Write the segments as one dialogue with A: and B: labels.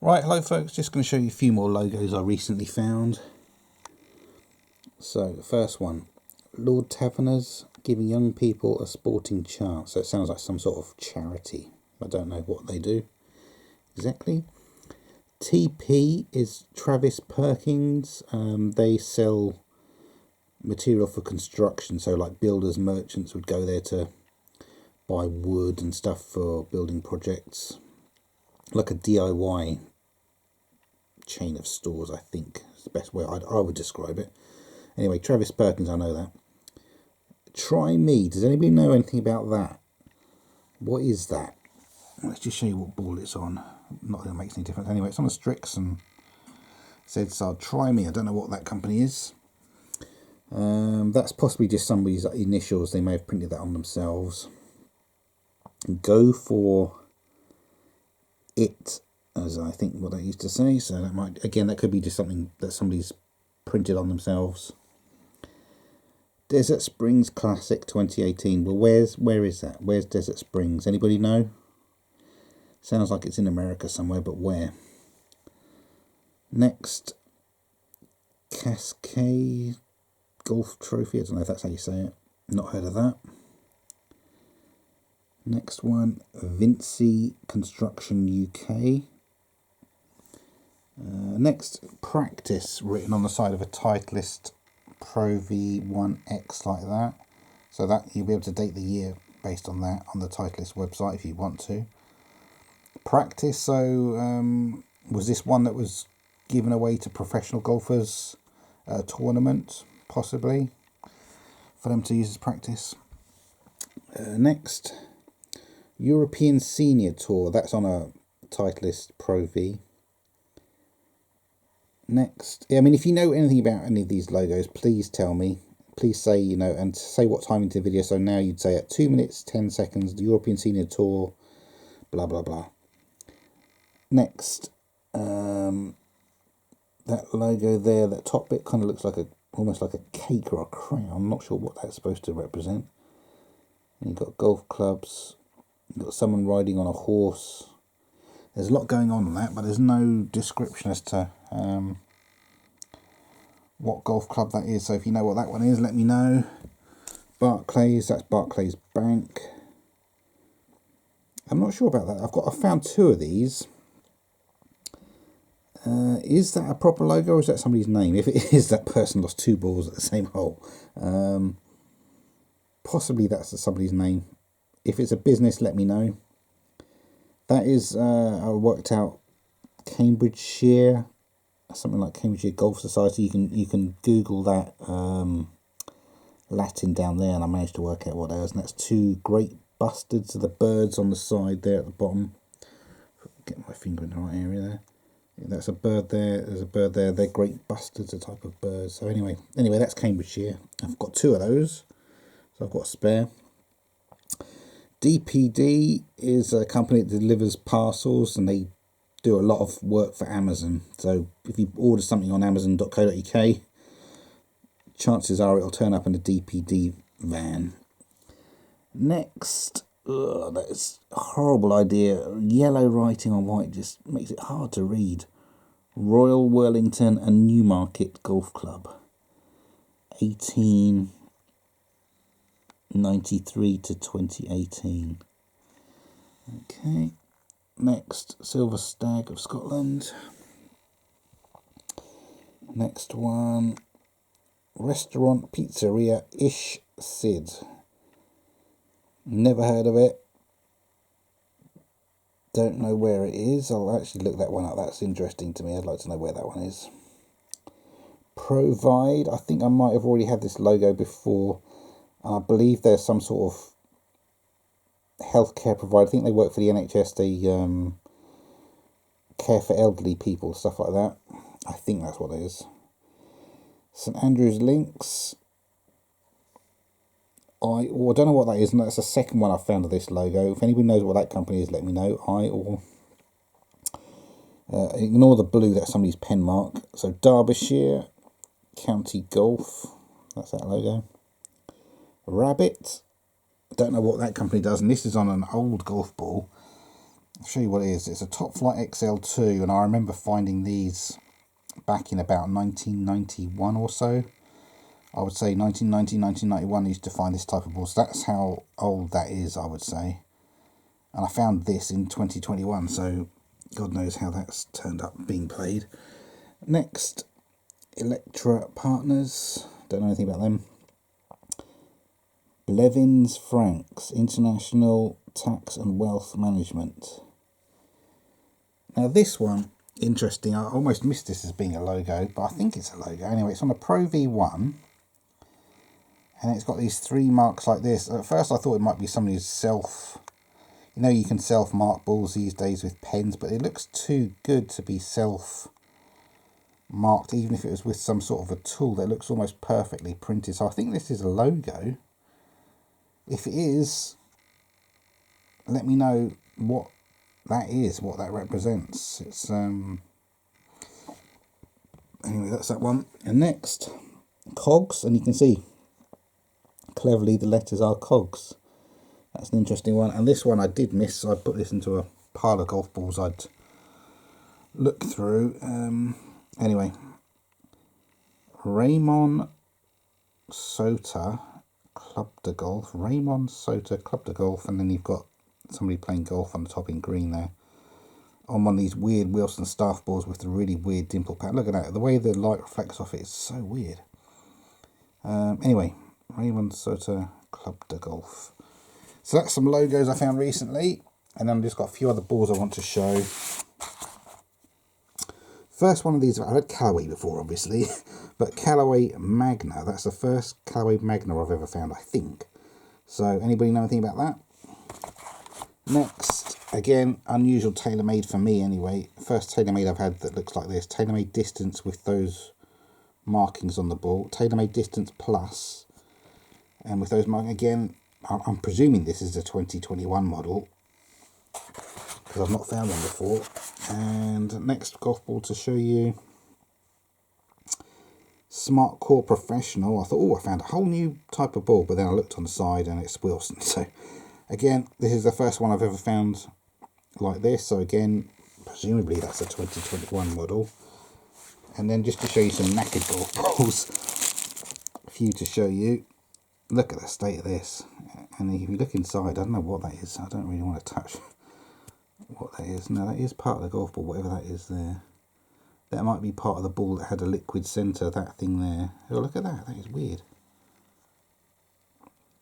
A: Right, hello folks, just going to show you a few more logos I recently found. So, the first one, Lord Taverners giving young people a sporting chance. So it sounds like some sort of charity. I don't know what they do exactly. TP is Travis Perkins. They sell material for construction, so like builders, merchants would go there to buy wood and stuff for building projects. Like a DIY chain of stores, I think is the best way I would describe it. Anyway, Travis Perkins, I know that. Try Me, does anybody know anything about that? What is that? Let's just show you what ball it's on. Not that it makes any difference. Anyway, it's on a Strix and said, so Try Me. I don't know what that company is. That's possibly just somebody's initials. They may have printed that on themselves. Go for It, as I think what I used to say. So that might, again, that could be just something that somebody's printed on themselves. Desert Springs Classic 2018. Well, where is that? Where's Desert Springs? Anybody know? Sounds like it's in America somewhere, but where? Next, Cascade Golf Trophy. I don't know if that's how you say it. Not heard of that. Next one, Vinci Construction UK. Next, Practice, written on the side of a Titleist Pro V1x like that. So that you'll be able to date the year based on that on the Titleist website if you want to. Practice, so was this one that was given away to professional golfers, tournament, possibly, for them to use as practice. Next, European Senior Tour, that's on a Titleist Pro V. Next, I mean, if you know anything about any of these logos, please tell me. Please say, you know, and say what time into the video. So now you'd say at 2 minutes, 10 seconds, the European Senior Tour, blah, blah, blah. Next, that logo there, that top bit kind of looks like almost like a cake or a crown. I'm not sure what that's supposed to represent. And you've got golf clubs. You've got someone riding on a horse. There's a lot going on that, but there's no description as to what golf club that is. So if you know what that one is, let me know. Barclays, that's Barclays Bank. I'm not sure about that. I found two of these. Is that a proper logo or is that somebody's name? If it is, that person lost 2 balls at the same hole. Possibly that's somebody's name. If it's a business, let me know. That is, I worked out Cambridgeshire, something like Cambridgeshire Golf Society. You can Google that Latin down there, and I managed to work out what that is. And that's 2 great bustards of the birds on the side there at the bottom. Get my finger in the right area there. That's a bird there. There's a bird there. They're great bustards, a type of bird. So anyway, that's Cambridgeshire. I've got 2 of those, so I've got a spare. DPD is a company that delivers parcels, and they do a lot of work for Amazon. So if you order something on amazon.co.uk, chances are it'll turn up in a DPD van. Next, that is a horrible idea. Yellow writing on white just makes it hard to read. Royal Wellington and Newmarket Golf Club, 1893 to 2018. Okay. Next, Silver Stag of Scotland. Next one, Restaurant Pizzeria Ish Sid. Never heard of it. Don't know where it is. I'll actually look that one up. That's interesting to me. I'd like to know where that one is. Provide. I think I might have already had this logo before. I believe there's some sort of healthcare provider. I think they work for the NHS. They care for elderly people, stuff like that. I think that's what it is. St Andrews Links. I don't know what that is, and that's the second one I found of this logo. If anybody knows what that company is, let me know. Ignore the blue, that's somebody's pen mark. So Derbyshire County Golf, that's that logo. Rabbit, I don't know what that company does, and this is on an old golf ball. I'll show you what it is. It's a Top Flight XL2, and I remember finding these back in about 1991 or so. I would say 1990, 1991 I used to find this type of ball. So that's how old that is, I would say. And I found this in 2021, so God knows how that's turned up being played. Next, Electra Partners. Don't know anything about them. Blevins Franks, International Tax and Wealth Management. Now this one, interesting. I almost missed this as being a logo, but I think it's a logo. Anyway, it's on a Pro V1. And it's got these 3 marks like this. At first I thought it might be somebody's self... You know, you can self-mark balls these days with pens, but it looks too good to be self-marked, even if it was with some sort of a tool that looks almost perfectly printed. So I think this is a logo. If it is, let me know what that is, what that represents. It's anyway, that's that one. And next, COGS, and you can see cleverly the letters are COGS. That's an interesting one. And this one I did miss, so I put this into a pile of golf balls I'd look through. Anyway, Raymond Sota Club de Golf. Raymond Sota Club de Golf, and then you've got somebody playing golf on the top in green there. On one of these weird Wilson staff balls with the really weird dimple pattern. Look at that. The way the light reflects off it is so weird. Anyway, Raymond Sota Club de Golf. So that's some logos I found recently, and then I've just got a few other balls I want to show. First one of these, I've had Callaway before obviously, but Callaway Magna. That's the first Callaway Magna I've ever found, I think. So anybody know anything about that? Next, again, unusual Taylormade for me anyway. First Taylormade I've had that looks like this. Taylormade Distance with those markings on the ball. Taylormade Distance Plus, and with those markings again. I'm presuming this is a 2021 model because I've not found one before. And next golf ball to show you, Smart Core Professional. I thought, oh, I found a whole new type of ball, but then I looked on the side and it's Wilson. So again, this is the first one I've ever found like this. So again, presumably that's a 2021 model. And then just to show you some Knackered golf balls, a few to show you. Look at the state of this, and if you look inside, I don't know what that is. I don't really want to touch what that is. No, that is part of the golf ball, whatever that is there. That might be part of the ball that had a liquid centre, that thing there. Oh, look at that, that is weird.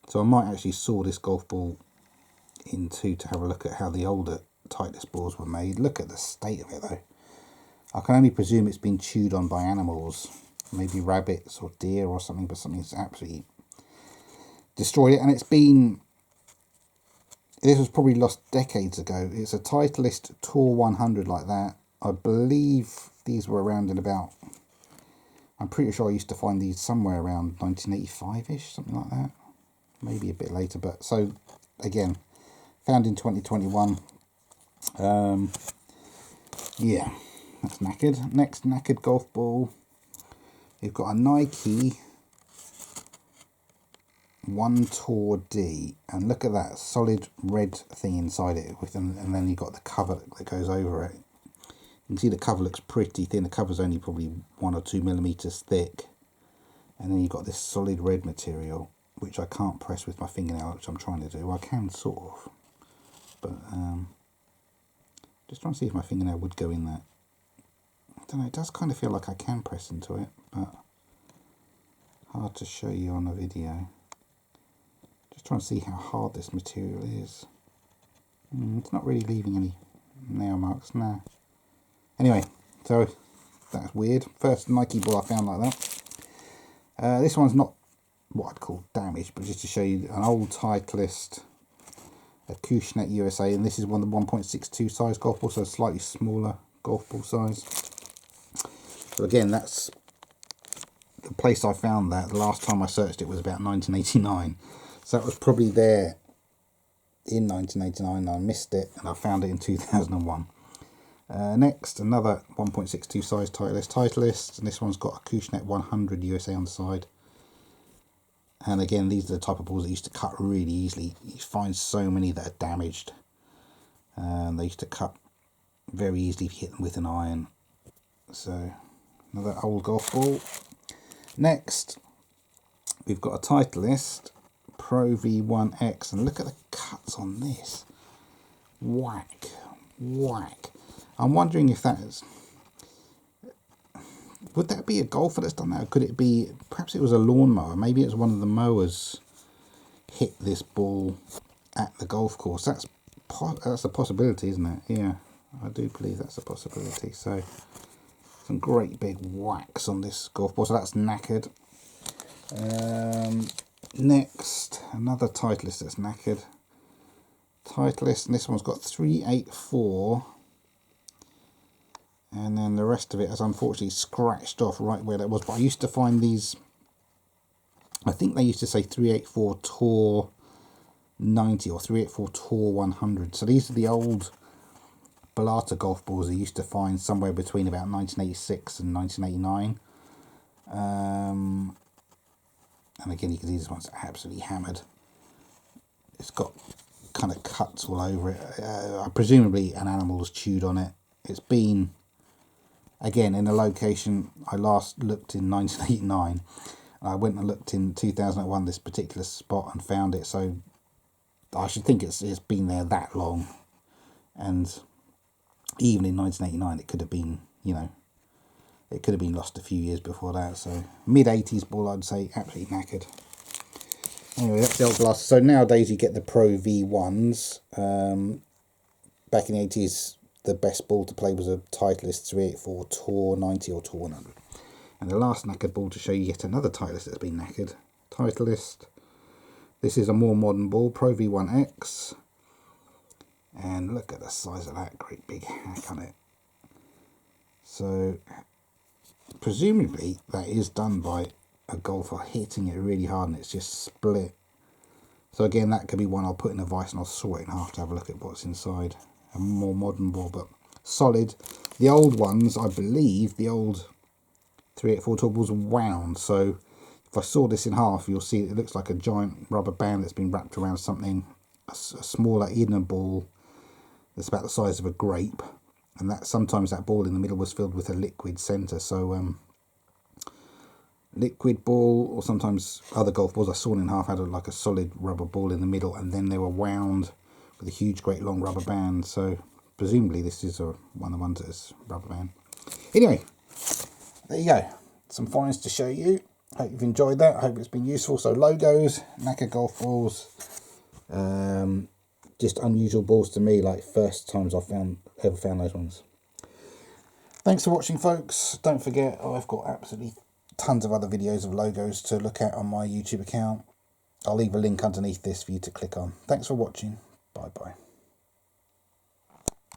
A: So I might actually saw this golf ball in two to have a look at how the older Titleist balls were made. Look at the state of it though. I can only presume it's been chewed on by animals, maybe rabbits or deer or something, but something's absolutely destroyed it. And it's been, this was probably lost decades ago. It's a Titleist Tour 100 like that. I believe these were around in about, I'm pretty sure I used to find these somewhere around 1985-ish, something like that. Maybe a bit later, but so again, found in 2021. Yeah, that's Knackered. Next Knackered golf ball. You've got a Nike One Tour D, and look at that solid red thing inside it, with and then you've got the cover that goes over it. You can see the cover looks pretty thin. The cover's only probably 1 or 2 millimeters thick, and then you've got this solid red material, which I can't press with my fingernail, which I'm trying to do. Well, I can sort of, but just trying to see if my fingernail would go in that. I don't know, it does kind of feel like I can press into it, but hard to show you on a video. Just trying to see how hard this material is. It's not really leaving any nail marks, nah. Anyway, so that's weird. First Nike ball I found like that. This one's not what I'd call damaged, but just to show you an old Titleist, a Bushnell USA, and this is one of the 1.62 size golf ball, so a slightly smaller golf ball size. So again, that's the place I found that. The last time I searched it was about 1989, so that was probably there in 1989. I missed it and I found it in 2001. Next, another 1.62 size Titleist, and this one's got a Bushnell 100 USA on the side. And again, these are the type of balls that used to cut really easily. You find so many that are damaged. and they used to cut very easily if you hit them with an iron. So another old golf ball. Next we've got a Titleist Pro V1x, and look at the cuts on this. Whack, whack. I'm wondering if that is, would that be a golfer that's done that, or could it be, perhaps it was a lawnmower, maybe it's one of the mowers hit this ball at the golf course. That's a possibility, isn't it? Yeah, I do believe that's a possibility. So some great big whacks on this golf ball. So that's knackered. Next, another Titleist that's knackered. Titleist, and this one's got 384, and then the rest of it has unfortunately scratched off right where that was. But I used to find these, I think they used to say 384 Tour 90 or 384 Tour 100. So these are the old Balata golf balls I used to find somewhere between about 1986 and 1989. And again, you can see this one's absolutely hammered. It's got kind of cuts all over it. Presumably an animal's chewed on it. It's been, again, in a location I last looked in 1989. I went and looked in 2001, this particular spot, and found it. So I should think it's been there that long. And even in 1989, it could have been, you know, it could have been lost a few years before that. So mid-80s ball, I'd say, absolutely knackered. Anyway, that's the old glasses. So nowadays you get the Pro V1s. Back in the 80s, the best ball to play was a Titleist 384 Tour 90 or Tour 100. And the last knackered ball to show you yet another Titleist that's been knackered. Titleist. This is a more modern ball, Pro V1x. And look at the size of that great big hack on it. So presumably that is done by a golfer hitting it really hard and it's just split. So again, that could be one I'll put in a vise and I'll saw it in half to have a look at what's inside. A more modern ball, but solid. The old ones, I believe, the old 384 Tour balls are wound. So if I saw this in half, you'll see it looks like a giant rubber band that's been wrapped around something, a smaller inner ball that's about the size of a grape. And that sometimes that ball in the middle was filled with a liquid centre. So liquid ball, or sometimes other golf balls I saw in half had like a solid rubber ball in the middle, and then they were wound with a huge, great long rubber band. So presumably this is one of the ones that's rubber band. Anyway, there you go. Some finds to show you. Hope you've enjoyed that. I hope it's been useful. So logos, knackered golf balls, just unusual balls to me, like first times I've ever found those ones. Thanks for watching, folks. Don't forget, I've got absolutely tons of other videos of logos to look at on my YouTube account. I'll leave a link underneath this for you to click on. Thanks for watching. Bye bye.